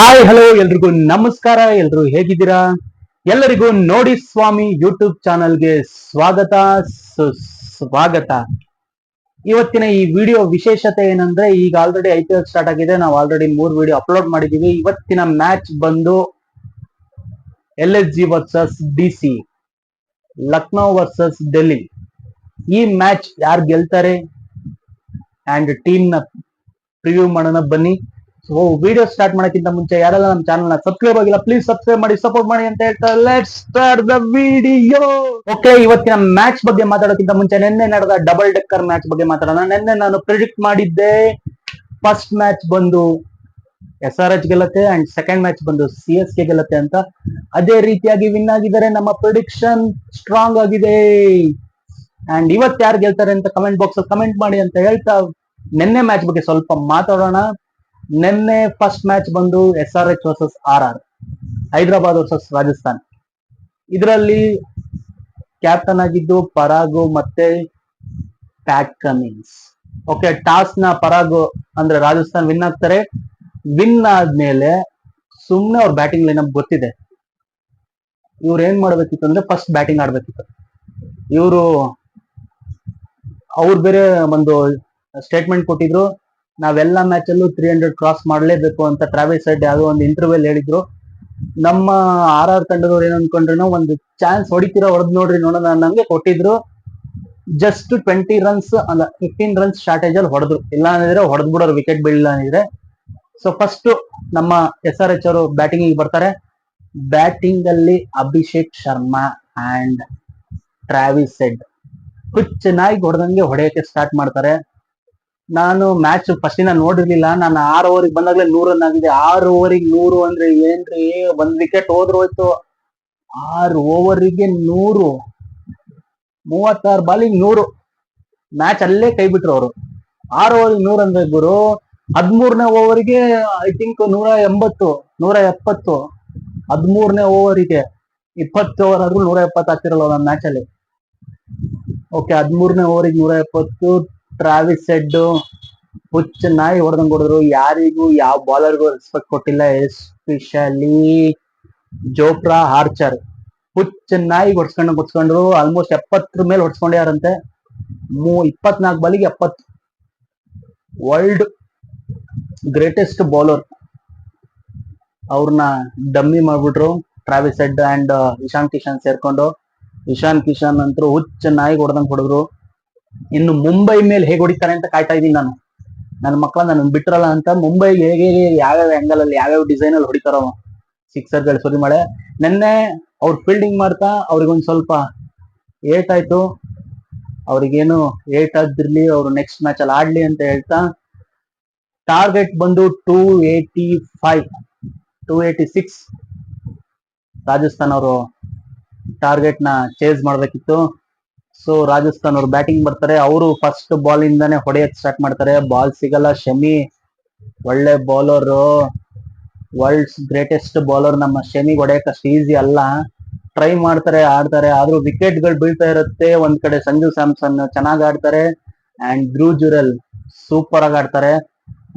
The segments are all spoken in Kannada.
ಹಾಯ್ ಹಲೋ ಎಲ್ರಿಗೂ ನಮಸ್ಕಾರ. ಎಲ್ರು ಹೇಗಿದ್ದೀರಾ? ಎಲ್ಲರಿಗೂ ನೋಡಿ ಸ್ವಾಮಿ ಯೂಟ್ಯೂಬ್ ಚಾನಲ್ಗೆ ಸ್ವಾಗತ ಸುಸ್ವಾಗತ. ಇವತ್ತಿನ ಈ ವಿಡಿಯೋ ವಿಶೇಷತೆ ಏನಂದ್ರೆ, ಈಗ ಆಲ್ರೆಡಿ IPL ಸ್ಟಾರ್ಟ್ ಆಗಿದೆ. ನಾವು ಆಲ್ರೆಡಿ 3 ವಿಡಿಯೋ ಅಪ್ಲೋಡ್ ಮಾಡಿದೀವಿ. ಇವತ್ತಿನ ಮ್ಯಾಚ್ ಬಂದು LSG versus DC, Lucknow versus Delhi. ಈ ಮ್ಯಾಚ್ ಯಾರು ಗೆಲ್ತಾರೆ ಅಂಡ್ ಟೀಮ್ ನ ಪ್ರಿವ್ಯೂ ಮಾಡೋಣ ಬನ್ನಿ. ಸೊ ವಿಡಿಯೋ ಸ್ಟಾರ್ಟ್ ಮಾಡೋಕ್ಕಿಂತ ಮುಂಚೆ ಯಾರೆಲ್ಲ ನಮ್ಮ ಚಾನಲ್ ನ ಸಬ್ಸ್ಕ್ರೈಬ್ ಆಗಿಲ್ಲ, ಪ್ಲೀಸ್ ಸಬ್ಸ್ಕ್ರೈಬ್ ಮಾಡಿ, ಸಪೋರ್ಟ್ ಮಾಡಿ ಅಂತ ಹೇಳ್ತಾ let's start the video. Okay, ಇವತ್ತಿನ ಮ್ಯಾಚ್ ಬಗ್ಗೆ ಮಾತಾಡೋಕ್ಕಿಂತ ಮುಂಚೆ ನಿನ್ನೆ ನಡೆದ ಡಬಲ್ ಡೆಕ್ಕರ್ ಮ್ಯಾಚ್ ಬಗ್ಗೆ ಮಾತಾಡೋಣ. ನಿನ್ನೆ ನಾನು ಪ್ರಿಡಿಕ್ಟ್ ಮಾಡಿದ್ದೆ ಫಸ್ಟ್ ಮ್ಯಾಚ್ ಬಂದು SRH ಗೆಲ್ಲುತ್ತೆ ಅಂಡ್ ಸೆಕೆಂಡ್ ಮ್ಯಾಚ್ ಬಂದು CSK ಗೆಲ್ಲುತ್ತೆ ಅಂತ. ಅದೇ ರೀತಿಯಾಗಿ ವಿನ್ ಆಗಿದ್ದಾರೆ. ನಮ್ಮ ಪ್ರಿಡಿಕ್ಷನ್ ಸ್ಟ್ರಾಂಗ್ ಆಗಿದೆ. ಅಂಡ್ ಇವತ್ತು ಯಾರು ಗೆಲ್ತಾರೆ ಅಂತ ಕಮೆಂಟ್ ಬಾಕ್ಸ್ ಅಲ್ಲಿ ಕಮೆಂಟ್ ಮಾಡಿ ಅಂತ ಹೇಳ್ತಾ ನಿನ್ನೆ ಮ್ಯಾಚ್ ಬಗ್ಗೆ ಸ್ವಲ್ಪ ಮಾತಾಡೋಣ. ನಿನ್ನೆ ಫಸ್ಟ್ ಮ್ಯಾಚ್ ಬಂದು SRH versus RR, Hyderabad versus Rajasthan. ಇದರಲ್ಲಿ ಕ್ಯಾಪ್ಟನ್ ಆಗಿದ್ದು ಪರಾಗು ಮತ್ತೆ ಪ್ಯಾಟ್ ಕಮಿನ್ಸ್. ಓಕೆ, ಟಾಸ್ ನ ಪರಾಗು ಅಂದ್ರೆ ರಾಜಸ್ಥಾನ್ ವಿನ್ ಆಗ್ತಾರೆ. ವಿನ್ ಆದ್ಮೇಲೆ ಸುಮ್ನೆ ಅವ್ರ ಬ್ಯಾಟಿಂಗ್ ಲೈನಪ್ ಗೊತ್ತಿದೆ. ಇವ್ರು ಏನ್ ಮಾಡ್ಬೇಕಿತ್ತು ಅಂದ್ರೆ ಫಸ್ಟ್ ಬ್ಯಾಟಿಂಗ್ ಆಡ್ಬೇಕಿತ್ತು. ಅವ್ರು ಬೇರೆ ಒಂದು ಸ್ಟೇಟ್ಮೆಂಟ್ ಕೊಟ್ಟಿದ್ರು, ನಾವೆಲ್ಲ ಮ್ಯಾಚ್ ಅಲ್ಲೂ 300 ಕ್ರಾಸ್ ಮಾಡಲೇಬೇಕು ಅಂತ. ಟ್ರಾವಿಸ್ ಹೆಡ್ ಯಾವುದೋ ಒಂದು ಇಂಟರ್ವ್ಯೂ ಹೇಳಿದ್ರು. ನಮ್ಮ RR ತಂಡದವ್ರು ಏನ್ ಅನ್ಕೊಂಡ್ರು, ಒಂದು ಚಾನ್ಸ್ ಹೊಡಿತೀರಾ, ನೋಡ್ರಿ ನೋಡೋಣ ಅನ್ನಂಗೆ ಕೊಟ್ಟಿದ್ರು. ಜಸ್ಟ್ 20 ರನ್ಸ್ ಅಲ್ಲ 15 ರನ್ಸ್ ಶಾರ್ಟೇಜ್ ಅಲ್ಲಿ ಹೊಡೆದ್ರು. ಇಲ್ಲ ಅಂದ್ರೆ ಹೊಡೆದ್ ಬಿಡೋರು ವಿಕೆಟ್ ಬೀಳಿಲ್ಲ ಅಂದ್ರೆ. ಸೊ ಫಸ್ಟ್ ನಮ್ಮ SRH ಅವರು ಬ್ಯಾಟಿಂಗ್ ಬರ್ತಾರೆ. ಬ್ಯಾಟಿಂಗ್ ಅಲ್ಲಿ Abhishek Sharma and Travis head ಚೆನ್ನಾಗಿ ಹೊಡೆದಂಗೆ ಹೊಡೆಯಕ್ಕೆ ಸ್ಟಾರ್ಟ್ ಮಾಡ್ತಾರೆ. ನಾನು ಮ್ಯಾಚ್ ಫಸ್ಟಿನ ನೋಡಿರ್ಲಿಲ್ಲ. ನಾನು 6 ಓವರಿಗೆ ಬಂದಾಗಲೇ 100 ರನ್ ಆಗಿದೆ. 6 ಓವರಿಗೆ 100 ಅಂದ್ರೆ ಏನ್ರಿ, ಒಂದ್ ವಿಕೆಟ್ ಹೋದ್ರು ಹೋಯ್ತು. 6 ಓವರಿಗೆ 100, 36 ಬಾಲಿಗೆ 100. ಮ್ಯಾಚ್ ಅಲ್ಲೇ ಕೈ ಬಿಟ್ರು ಅವರು. 6 ಓವರಿಗೆ 100 ಅಂದ್ರೆ ಗುರು, 13ನೇ ಓವರಿಗೆ ಐ ಥಿಂಕ್ 180, 170. 13ನೇ ಓವರಿಗೆ 20 ಓವರ್ ಆದ್ರೂ 170 ಆಗ್ತಿರಲ್ಲ ಒಂದೊಂದು ಮ್ಯಾಚ್ ಅಲ್ಲಿ. ಓಕೆ, 13ನೇ ಓವರಿಗೆ 170. ಟ್ರಾವಿಸ್ ಹೆಡ್ ನಾಯಿ ಹೊಡೆದಂಗ್ ಹೊಡೆದ್ರು. ಯಾರಿಗೂ ಯಾವ ಬಾಲರ್ಗೂ ರೆಸ್ಪೆಕ್ಟ್ ಕೊಟ್ಟಿಲ್ಲ, ಎಸ್ಪೆಷಲಿ ಜೋಫ್ರಾ ಆರ್ಚರ್. ನಾಯಿ ಹೊಡ್ಸ್ಕೊಂಡ್ರು. ಆಲ್ಮೋಸ್ಟ್ 70 ಮೇಲೆ ಹೊಡ್ಸ್ಕೊಂಡ್ಯಾರಂತೆ. 24 ಬಾಲಿಗೆ 70. ವರ್ಲ್ಡ್ ಗ್ರೇಟೆಸ್ಟ್ ಬೌಲರ್ ಅವ್ರನ್ನ ಡಮ್ಮಿ ಮಾಡ್ಬಿಟ್ರು Travis Head and Ishan Kishan ಸೇರ್ಕೊಂಡು. ಇಶಾನ್ ಕಿಶನ್ ಅಂತೂ ನಾಯಿ ಹೊಡೆದಂಗ್ ಹೊಡೆದ್ರು. ಇನ್ನು ಮುಂಬೈ ಮೇಲೆ ಹೇಗೆ ಹೊಡಿತಾರೆ ಅಂತ ಕಾಯ್ತಾ ಇದ್ದೀನಿ ನಾನು. ನನ್ನ ಮಕ್ಕಳ ನನ್ನ ಬಿಟ್ರಲ್ಲ ಅಂತ. ಮುಂಬೈ ಹೇಗೆ ಯಾವ್ಯಾವ ಆಂಗಲ್ ಅಲ್ಲಿ ಯಾವ್ಯಾವ ಡಿಸೈನ್ ಅಲ್ಲಿ ಹೊಡಿತಾರೋ ಸಿಕ್ಸರ್ಗಳು ಸುರಿ ಮಳೆ. ನಿನ್ನೆ ಅವ್ರು ಫೀಲ್ಡಿಂಗ್ ಮಾಡ್ತಾ ಅವ್ರಿಗೊಂದು ಸ್ವಲ್ಪ ಏಟ್ ಆಯ್ತು. ಅವ್ರಿಗೇನು ಏಟ್ ಆಗಿರ್ಲಿ, ಅವ್ರು ನೆಕ್ಸ್ಟ್ ಮ್ಯಾಚ್ ಅಲ್ಲಿ ಆಡ್ಲಿ ಅಂತ ಹೇಳ್ತಾ ಟಾರ್ಗೆಟ್ ಬಂದು 285, 286. ರಾಜಸ್ಥಾನ್ ಅವರು ಟಾರ್ಗೆಟ್ ನ ಚೇಸ್ ಮಾಡ್ಬೇಕಿತ್ತು. ಸೊ ರಾಜಸ್ಥಾನ್ ಅವರು ಬ್ಯಾಟಿಂಗ್ ಬರ್ತಾರೆ. ಅವರು ಫಸ್ಟ್ ಬಾಲ್ ಇಂದಾನೆ ಹೊಡೆಯಕ್ ಸ್ಟಾರ್ಟ್ ಮಾಡ್ತಾರೆ. ಬಾಲ್ ಸಿಗಲ್ಲ. ಶಮಿ ಒಳ್ಳೆ ಬೌಲರ್, ವರ್ಲ್ಡ್ಸ್ ಗ್ರೇಟೆಸ್ಟ್ ಬೌಲರ್. ನಮ್ಮ ಶಮಿ ಹೊಡೆಯಕ್ ಅಷ್ಟು ಈಸಿ ಅಲ್ಲ. ಟ್ರೈ ಮಾಡ್ತಾರೆ, ಆಡ್ತಾರೆ, ಆದ್ರೂ ವಿಕೆಟ್ ಗಳು ಬೀಳ್ತಾ ಇರುತ್ತೆ. ಒಂದ್ ಕಡೆ ಸಂಜು ಸ್ಯಾಮ್ಸನ್ ಚೆನ್ನಾಗಿ ಆಡ್ತಾರೆ ಅಂಡ್ ಧ್ರುವ್ ಜುರೆಲ್ ಸೂಪರ್ ಆಗಿ ಆಡ್ತಾರೆ.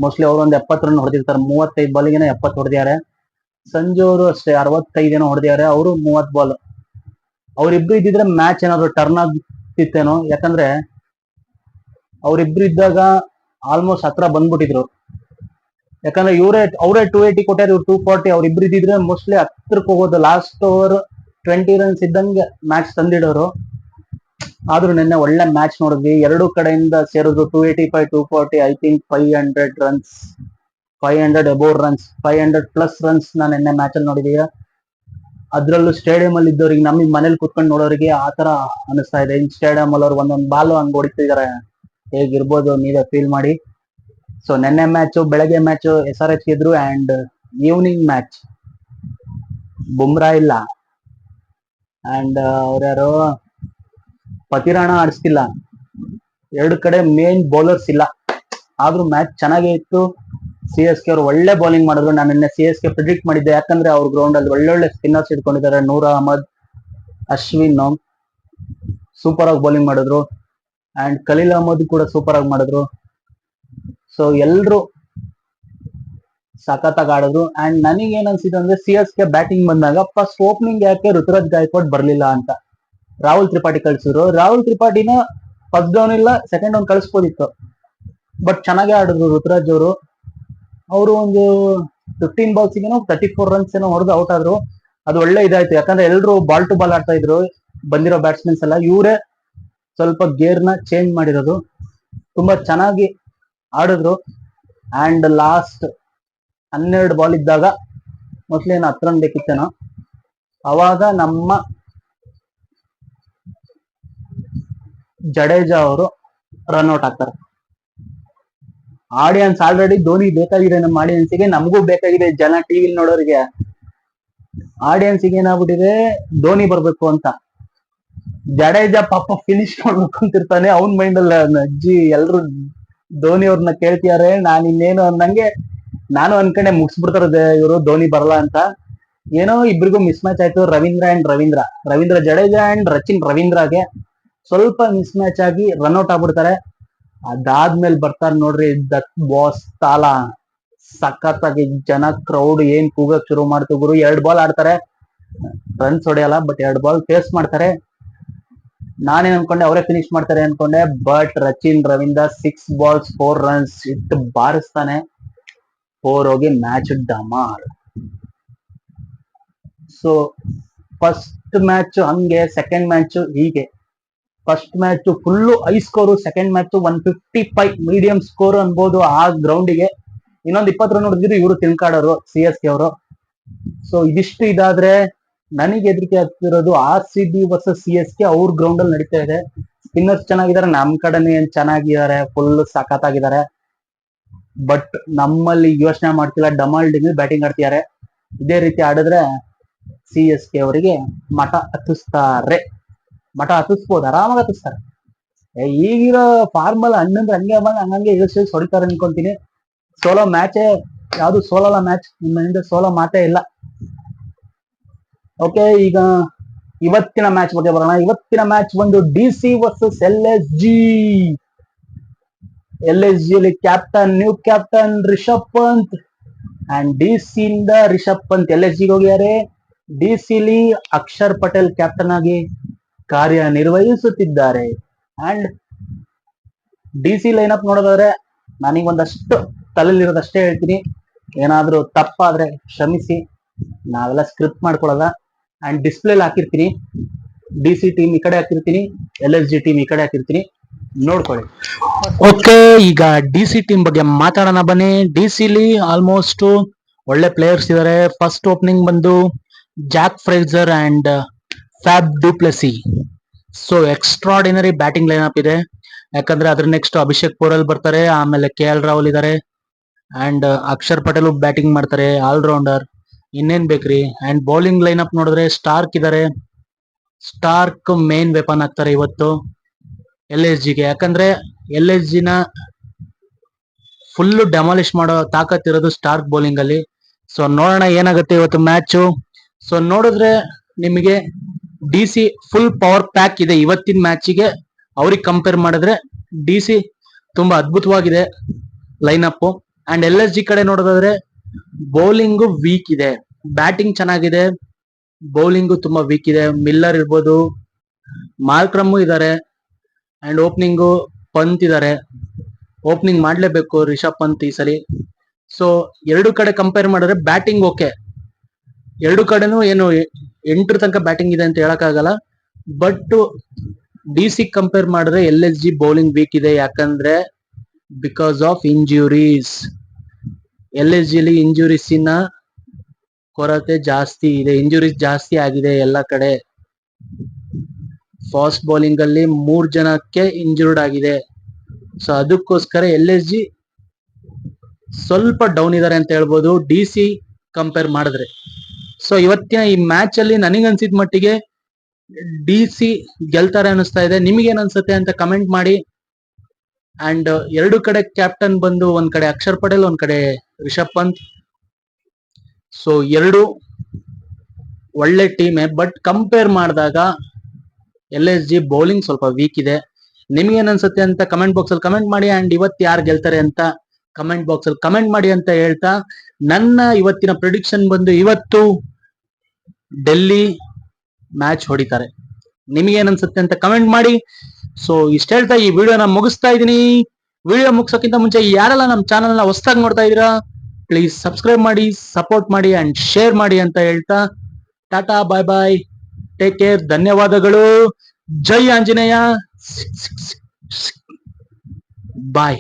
ಮೋಸ್ಟ್ಲಿ ಅವ್ರು ಒಂದು 70 ರನ್ ಹೊಡೆದಿರ್ತಾರೆ. 35 ಬಾಲಿಗೆ 70 ಹೊಡೆದಿದ್ದಾರೆ. ಸಂಜು ಅವರು ಅಷ್ಟೇ 65 ಹೊಡೆದಿದ್ದಾರೆ. ಅವರು 30 ಬಾಲ್. ಅವ್ರಿಬ್ರು ಇದ್ದಿದ್ರೆ ಮ್ಯಾಚ್ ಏನಾದ್ರು ಟರ್ನ್ ಆಗ್ತಿತ್ತೇನೋ. ಯಾಕಂದ್ರೆ ಅವ್ರಿಬ್ರು ಇದ್ದಾಗ ಆಲ್ಮೋಸ್ಟ್ ಹತ್ರ ಬಂದ್ಬಿಟ್ಟಿದ್ರು. ಯಾಕಂದ್ರೆ ಅವರೇ 280 ಕೊಟ್ಟಾರೆ, ಇವ್ರು 240. ಅವ್ರಿಬ್ರು ಇದ್ದಿದ್ರೆ ಮೋಸ್ಟ್ಲಿ ಹತ್ರಕ್ಕೆ ಹೋಗೋದು. ಲಾಸ್ಟ್ ಓವರ್ 20 ರನ್ಸ್ ಇದ್ದಂಗೆ ಮ್ಯಾಚ್ ತಂದಿಡೋರು. ಆದ್ರೂ ನಿನ್ನೆ ಒಳ್ಳೆ ಮ್ಯಾಚ್ ನೋಡಿದ್ವಿ. ಎರಡು ಕಡೆಯಿಂದ ಸೇರಿದ್ರು 285, 240. I think 500 runs, 500 above runs, 500 plus runs ನಾನು ನಿನ್ನೆ ಮ್ಯಾಚ್ ಅಲ್ಲಿ ನೋಡಿದೀಯ. ಅದ್ರಲ್ಲೂ ಸ್ಟೇಡಿಯಂ ಅಲ್ಲಿ ಇದ್ದವ್ರಿಗೆ, ನಮಗೆ ಮನೇಲಿ ಕುತ್ಕೊಂಡು ನೋಡೋರಿಗೆ ಆತರ ಅನಿಸ್ತಾ ಇದೆ. ಇನ್ ಸ್ಟೇಡಿಯಂ ಅಲ್ಲಿ ಅವ್ರು ಒಂದೊಂದು ಬಾಲು ಹಂಗ್ ಹೊಡಿತಿದಾರೆ. ಹೇಗಿರ್ಬೋದು ನೀವೇ ಫೀಲ್ ಮಾಡಿ. ಸೊ ನಿನ್ನೆ ಮ್ಯಾಚ್, ಬೆಳಗ್ಗೆ ಮ್ಯಾಚ್ SRH ಗೆದ್ರು ಅಂಡ್ ಈವ್ನಿಂಗ್ ಮ್ಯಾಚ್ ಬುಮ್ರಾ ಇಲ್ಲ ಅಂಡ್ ಅವ್ರ್ಯಾರು ಪತಿರಾಣ ಆಡಿಸ್ತಿಲ್ಲ. ಎರಡು ಕಡೆ ಮೇನ್ ಬೌಲರ್ಸ್ ಇಲ್ಲ. ಆದ್ರೂ ಮ್ಯಾಚ್ ಚೆನ್ನಾಗೇ ಇತ್ತು. CSK ಅವರು ಒಳ್ಳೆ ಬೌಲಿಂಗ್ ಮಾಡಿದ್ರು. ನಾನು ನಿನ್ನೆ CSK ಪ್ರಿಡಿಕ್ಟ್ ಮಾಡಿದ್ದೆ. ಯಾಕಂದ್ರೆ ಅವ್ರ ಗ್ರೌಂಡ್ ಅಲ್ಲಿ ಒಳ್ಳೊಳ್ಳೆ ಸ್ಪಿನ್ನರ್ಸ್ ಇಟ್ಕೊಂಡಿದ್ದಾರೆ. ನೂರ್ ಅಹಮದ್, ಅಶ್ವಿನ್ ಸೂಪರ್ ಆಗಿ ಬೌಲಿಂಗ್ ಮಾಡಿದ್ರು ಅಂಡ್ ಖಲೀಲ್ ಅಹಮದ್ ಕೂಡ ಸೂಪರ್ ಆಗಿ ಮಾಡಿದ್ರು. ಸೊ ಎಲ್ರು ಸಖತ್ತಾಗಿ ಆಡಿದ್ರು. ಅಂಡ್ ನನಗೆ ಏನ್ ಅನ್ಸಿತ್ತು ಅಂದ್ರೆ CSK ಬ್ಯಾಟಿಂಗ್ ಬಂದಾಗ ಫಸ್ಟ್ ಓಪನಿಂಗ್ ಯಾಕೆ ಋತುರಾಜ್ ಗಾಯಕ್ವಾಡ್ ಬರ್ಲಿಲ್ಲ ಅಂತ ರಾಹುಲ್ ತ್ರಿಪಾಠಿ ಕಳ್ಸಿದ್ರು. ರಾಹುಲ್ ತ್ರಿಪಾಠಿನ ಫಸ್ಟ್ ಡೌನ್ ಇಲ್ಲ ಸೆಕೆಂಡ್ ಡೌನ್ ಕಳಿಸ್ಬೋದಿತ್ತು, ಬಟ್ ಚೆನ್ನಾಗೇ ಆಡಿದ್ರು ಋತುರಾಜ್ ಅವರು. ಅವರು ಒಂದು 15 ಬಾಲ್ಸ್ ಏನೋ 34 ರನ್ಸ್ ಏನೋ ಹೊಡೆದು ಔಟ್ ಆದ್ರು. ಅದು ಒಳ್ಳೆ ಇದಾಯ್ತು, ಯಾಕಂದ್ರೆ ಎಲ್ರು ಬಾಲ್ ಟು ಬಾಲ್ ಆಡ್ತಾ ಇದ್ರು ಬಂದಿರೋ ಬ್ಯಾಟ್ಸ್ಮನ್ಸ್ ಎಲ್ಲ. ಇವರೇ ಸ್ವಲ್ಪ ಗೇರ್ ನ ಚೇಂಜ್ ಮಾಡಿರೋದು, ತುಂಬಾ ಚೆನ್ನಾಗಿ ಆಡಿದ್ರು. ಅಂಡ್ ಲಾಸ್ಟ್ 12 ಬಾಲ್ ಇದ್ದಾಗ ಮೋಸ್ಟ್ಲಿ ಏನು 10 ರನ್ ಬೇಕಿತ್ತೇನೋ, ಅವಾಗ ನಮ್ಮ ಜಡೇಜಾ ಅವರು ರನ್ಔಟ್ ಆಗ್ತಾರೆ. ಆಡಿಯನ್ಸ್ ಆಲ್ರೆಡಿ ಧೋನಿ ಬೇಕಾಗಿದೆ ನಮ್ಮ ಆಡಿಯನ್ಸ್ಗೆ, ನಮಗೂ ಬೇಕಾಗಿದೆ ಜನ ಟಿವಿ ನೋಡೋರಿಗೆ. ಆಡಿಯನ್ಸ್ಗೆ ಏನಾಗ್ಬಿಟ್ಟಿದೆ ಧೋನಿ ಬರ್ಬೇಕು ಅಂತ. ಜಡೇಜಾ ಪಾಪ ಫಿನಿಶ್ ಮಾಡ್ಬೇಕು ಅಂತಿರ್ತಾನೆ, ಅವನ್ ಮೈಂಡ್ ಅಲ್ಲಿ ಅಜ್ಜಿ ಎಲ್ರು ಧೋನಿ ಅವ್ರನ್ನ ಕೇಳ್ತಿದಾರೆ. ನಾನು ಇನ್ನೇನು ಅನ್ನಂಗೆ ನಾನು ಅನ್ಕೊಂಡೆ ಮುಗಿಸ್ಬಿಡ್ತಾರೆ ಇವರು ಧೋನಿ ಬರಲ್ಲ ಅಂತ. ಏನೋ ಇಬ್ರಿಗೂ ಮಿಸ್ ಮ್ಯಾಚ್ ಆಯ್ತು. ರವೀಂದ್ರ ಜಡೇಜಾ ಅಂಡ್ ರಚಿನ್ ರವೀಂದ್ರಗೆ ಸ್ವಲ್ಪ ಮಿಸ್ ಮ್ಯಾಚ್ ಆಗಿ ರನ್ಔಟ್ ಆಗ್ಬಿಡ್ತಾರೆ. ಅದಾದ್ಮೇಲೆ ಬರ್ತಾರೆ ನೋಡ್ರಿ ದತ್ ಬಾಸ್ ತಾಲ, ಸಖತ್ತಾಗಿ ಜನ ಕ್ರೌಡ್ ಏನ್ ಕೂಗಕ್ ಶುರು ಮಾಡ್ತು ಗುರು. 2 ಬಾಲ್ ಆಡ್ತಾರೆ, ರನ್ಸ್ ಹೊಡೆಯಲ್ಲ, ಬಟ್ 2 ಬಾಲ್ ಫೇಸ್ ಮಾಡ್ತಾರೆ. ನಾನೇನ್ ಅನ್ಕೊಂಡೆ ಅವರೇ ಫಿನಿಶ್ ಮಾಡ್ತಾರೆ ಅನ್ಕೊಂಡೆ, but Rachin Ravindra 6 balls 4 runs ಇಟ್ಟು ಬಾರಿಸ್ತಾನೆ. 4 ಹೋಗಿ ಮ್ಯಾಚ್ ಡಮಾರ್. ಸೊ ಫಸ್ಟ್ ಮ್ಯಾಚ್ ಹಂಗೆ, ಸೆಕೆಂಡ್ ಮ್ಯಾಚ್ ಹೀಗೆ. First match full high score, second match 155 medium score ಅನ್ಬೋದು ಆ ಗ್ರೌಂಡಿಗೆ. ಇನ್ನೊಂದು 20 ರನ್ ಹೊಡೆದಿದ್ರು ಇವರು ತಿಳ್ಕಾಡೋರು CSK ಅವರು. ಸೊ ಇದಿಷ್ಟು ಇದಾದ್ರೆ ನನಗೆ ಹೆದರಿಕೆ ಆಗ್ತಿರೋದು RCB ವರ್ಸಸ್ CSK ಅವ್ರ ಗ್ರೌಂಡ್ ಅಲ್ಲಿ ನಡೀತಾ ಇದೆ. ಸ್ಪಿನ್ನರ್ಸ್ ಚೆನ್ನಾಗಿದ್ದಾರೆ, ನಮ್ ಕಡೆನೇ ಚೆನ್ನಾಗಿದ್ದಾರೆ, ಫುಲ್ ಸಖತ್ತಾಗಿದ್ದಾರೆ. ಬಟ್ ನಮ್ಮಲ್ಲಿ ಯೋಚನೆ ಮಾಡ್ತಿಲ್ಲ, ಡಮಾಲ್ ಡಿಂಗ್ ಬ್ಯಾಟಿಂಗ್ ಆಡ್ತಿದ್ದಾರೆ. ಇದೇ ರೀತಿ ಆಡಿದ್ರೆ CSK ಅವರಿಗೆ ಮಠ ಹತ್ತಿಸ್ಬೋದು, ಆರಾಮಾಗಿ ಹತ್ತಿಸ್ತಾರೆ. ಈಗಿರೋ ಫಾರ್ಮಲ್ ಹಣ್ಣಂದ್ರೆ ಹಂಗೆ ಬಂದು ಹಂಗಂಗೆ ಇಳಿಸಿ ಹೊಡಿತಾರೆ ಅನ್ಕೊಂತೀನಿ. ಸೋಲೋ ಮ್ಯಾಚೇ ಯಾವ್ದು ಸೋಲಲ್ಲ ಮ್ಯಾಚ್, ನಿಮ್ಮಿಂದ ಸೋಲೋ ಮಾತೇ ಇಲ್ಲ. ಓಕೆ, ಈಗ ಇವತ್ತಿನ ಮ್ಯಾಚ್ ಬಗ್ಗೆ ಬರೋಣ. ಇವತ್ತಿನ ಮ್ಯಾಚ್ ಬಂದು DC ವರ್ಸಸ್ LSG. LSG ಅಲ್ಲಿ new captain Rishabh Pant and DC ಇಂದ ರಿಷಬ್ ಪಂತ್ LSG ಹೋಗ್ಯಾರೆ. DC ಲಿ ಅಕ್ಷರ್ ಪಟೇಲ್ ಕ್ಯಾಪ್ಟನ್ ಆಗಿ ಕಾರ್ಯನಿರ್ವಹಿಸುತ್ತಿದ್ದಾರೆ. ಅಂಡ್ DC ಲೈನಪ್ ನೋಡೋದಾದ್ರೆ ನನಗೊಂದಷ್ಟು ತಲೆಲಿರೋದಷ್ಟೇ ಹೇಳ್ತೀನಿ, ಏನಾದ್ರೂ ತಪ್ಪಾದ್ರೆ ಕ್ಷಮಿಸಿ, ನಾವೆಲ್ಲ ಸ್ಕ್ರಿಪ್ಟ್ ಮಾಡ್ಕೊಳಲ್ಲ. ಅಂಡ್ ಡಿಸ್ಪ್ಲೇ ಹಾಕಿರ್ತೀನಿ, DC ಟೀಮ್ ಈ ಕಡೆ ಹಾಕಿರ್ತೀನಿ, LSG ಟೀಮ್ ಈ ಕಡೆ ಹಾಕಿರ್ತೀನಿ, ನೋಡ್ಕೊಳ್ಳಿ. ಓಕೆ, ಈಗ DC ಟೀಮ್ ಬಗ್ಗೆ ಮಾತಾಡೋಣ ಬನ್ನಿ. DC ಲಿ ಆಲ್ಮೋಸ್ಟ್ ಒಳ್ಳೆ ಪ್ಲೇಯರ್ಸ್ ಇದಾರೆ. ಫಸ್ಟ್ ಓಪನಿಂಗ್ ಬಂದು Jake Fraser and Faf du Plessis. So extraordinary batting line ಇದೆ. ಯಾಕಂದ್ರೆ ಅದ್ರ ನೆಕ್ಸ್ಟ್ ಅಭಿಷೇಕ್ ಪೋರಲ್ ಬರ್ತಾರೆ, ಆಮೇಲೆ KL ರಾಹುಲ್ ಇದಾರೆ, ಅಂಡ್ ಅಕ್ಷರ್ ಪಟೇಲ್ ಬ್ಯಾಟಿಂಗ್ ಮಾಡ್ತಾರೆ, ಆಲ್ರೌಂಡರ್, ಇನ್ನೇನ್ ಬೇಕ್ರಿ. ಅಂಡ್ ಬೌಲಿಂಗ್ ಲೈನ್ ಅಪ್ ನೋಡಿದ್ರೆ ಸ್ಟಾರ್ಕ್ ಇದಾರೆ. ಸ್ಟಾರ್ಕ್ ಮೇನ್ ವೆಪನ್ ಆಗ್ತಾರೆ ಇವತ್ತು LSGಗೆ. ಯಾಕಂದ್ರೆ LSG ನ ಫುಲ್ ಡೆಮಾಲಿಶ್ ಮಾಡೋ ತಾಕತ್ ಇರೋದು ಸ್ಟಾರ್ಕ್ ಬೌಲಿಂಗ್ ಅಲ್ಲಿ. ಸೊ ನೋಡೋಣ ಏನಾಗುತ್ತೆ ಇವತ್ತು ಮ್ಯಾಚ್. ಸೊ ನೋಡಿದ್ರೆ ನಿಮಗೆ DC ಫುಲ್ ಪವರ್ ಪ್ಯಾಕ್ ಇದೆ ಇವತ್ತಿನ ಮ್ಯಾಚಿಗೆ. ಅವ್ರಿಗೆ ಕಂಪೇರ್ ಮಾಡಿದ್ರೆ DC ತುಂಬಾ ಅದ್ಭುತವಾಗಿದೆ ಲೈನ್ ಅಪ್. ಅಂಡ್ LSG ಕಡೆ ನೋಡೋದಾದ್ರೆ ಬೌಲಿಂಗ್ ವೀಕ್ ಇದೆ, ಬ್ಯಾಟಿಂಗ್ ಚೆನ್ನಾಗಿದೆ, ಬೌಲಿಂಗ್ ತುಂಬಾ ವೀಕ್ ಇದೆ. ಮಿಲ್ಲರ್ ಇರ್ಬೋದು, ಮಾರ್ಕ್ರಮ್ ಇದಾರೆ, ಅಂಡ್ ಓಪನಿಂಗು ಪಂತ್ ಇದಾರೆ. ಓಪನಿಂಗ್ ಮಾಡ್ಲೇಬೇಕು ರಿಷಬ್ ಪಂತ್ ಈ ಸರಿ. ಸೊ ಎರಡು ಕಡೆ ಕಂಪೇರ್ ಮಾಡಿದ್ರೆ ಬ್ಯಾಟಿಂಗ್ ಓಕೆ, ಎರಡು ಕಡೆನೂ ಏನು 8 ತನಕ ಬ್ಯಾಟಿಂಗ್ ಇದೆ ಅಂತ ಹೇಳಕ್ಕಾಗಲ್ಲ. ಬಟ್ DC ಕಂಪೇರ್ ಮಾಡಿದ್ರೆ LSG ಬೌಲಿಂಗ್ ವೀಕ್ ಇದೆ. ಯಾಕಂದ್ರೆ ಬಿಕಾಸ್ ಆಫ್ ಇಂಜುರೀಸ್. LSG ಲಿ ಇಂಜುರೀಸಿನ ಕೊರತೆ ಜಾಸ್ತಿ ಇದೆ, ಇಂಜುರೀಸ್ ಜಾಸ್ತಿ ಆಗಿದೆ ಎಲ್ಲ ಕಡೆ. ಫಾಸ್ಟ್ ಬೌಲಿಂಗ್ ಅಲ್ಲಿ 3 ಜನಕ್ಕೆ ಇಂಜೂರ್ಡ್ ಆಗಿದೆ. ಸೊ ಅದಕ್ಕೋಸ್ಕರ LSG ಸ್ವಲ್ಪ ಡೌನ್ ಇದಾರೆ ಅಂತ ಹೇಳ್ಬೋದು DC ಕಂಪೇರ್ ಮಾಡಿದ್ರೆ. ಸೊ ಇವತ್ತಿನ ಈ ಮ್ಯಾಚ್ ಅಲ್ಲಿ ನನಗನ್ಸಿದ ಮಟ್ಟಿಗೆ DC ಗೆಲ್ತಾರೆ ಅನಿಸ್ತಾ ಇದೆ. ನಿಮ್ಗೇನ್ ಅನ್ಸುತ್ತೆ ಅಂತ ಕಮೆಂಟ್ ಮಾಡಿ. ಅಂಡ್ ಎರಡು ಕಡೆ ಕ್ಯಾಪ್ಟನ್ ಬಂದು ಒಂದ್ ಕಡೆ ಅಕ್ಷರ್ ಪಟೇಲ್, ಒಂದ್ ಕಡೆ ರಿಷಬ್ ಪಂತ್. ಸೊ ಎರಡು ಒಳ್ಳೆ ಟೀಮೇ, ಬಟ್ ಕಂಪೇರ್ ಮಾಡಿದಾಗ LSG ಬೌಲಿಂಗ್ ಸ್ವಲ್ಪ ವೀಕ್ ಇದೆ. ನಿಮ್ಗೇನ್ ಅನ್ಸುತ್ತೆ ಅಂತ ಕಮೆಂಟ್ ಬಾಕ್ಸ್ ಅಲ್ಲಿ ಕಮೆಂಟ್ ಮಾಡಿ. ಅಂಡ್ ಇವತ್ತು ಯಾರು ಗೆಲ್ತಾರೆ ಅಂತ ಕಮೆಂಟ್ ಬಾಕ್ಸ್ ಅಲ್ಲಿ ಕಮೆಂಟ್ ಮಾಡಿ ಅಂತ ಹೇಳ್ತಾ ನನ್ನ ಇವತ್ತಿನ ಪ್ರಿಡಿಕ್ಷನ್ ಬಂದು ಇವತ್ತು ಡೆಲ್ಲಿ ಮ್ಯಾಚ್ ಹೊಡಿತಾರೆ. ನಿಮಗೆ ಏನನ್ಸುತ್ತೆ ಅಂತ ಕಮೆಂಟ್ ಮಾಡಿ. ಸೊ ಇಷ್ಟ ಹೇಳ್ತಾ ಈ ವಿಡಿಯೋನ ಮುಗಿಸ್ತಾ ಇದೀನಿ. ವಿಡಿಯೋ ಮುಗಿಸೋಕ್ಕಿಂತ ಮುಂಚೆ ಯಾರೆಲ್ಲ ನಮ್ಮ ಚಾನಲ್ ನ ಹೊಸದಾಗಿ ನೋಡ್ತಾ ಇದೀರಾ ಪ್ಲೀಸ್ ಸಬ್ಸ್ಕ್ರೈಬ್ ಮಾಡಿ, ಸಪೋರ್ಟ್ ಮಾಡಿ ಅಂಡ್ ಶೇರ್ ಮಾಡಿ ಅಂತ ಹೇಳ್ತಾ ಟಾಟಾ ಬಾಯ್ ಬಾಯ್, ಟೇಕ್ ಕೇರ್, ಧನ್ಯವಾದಗಳು, ಜೈ ಆಂಜನೇಯ, ಬಾಯ್.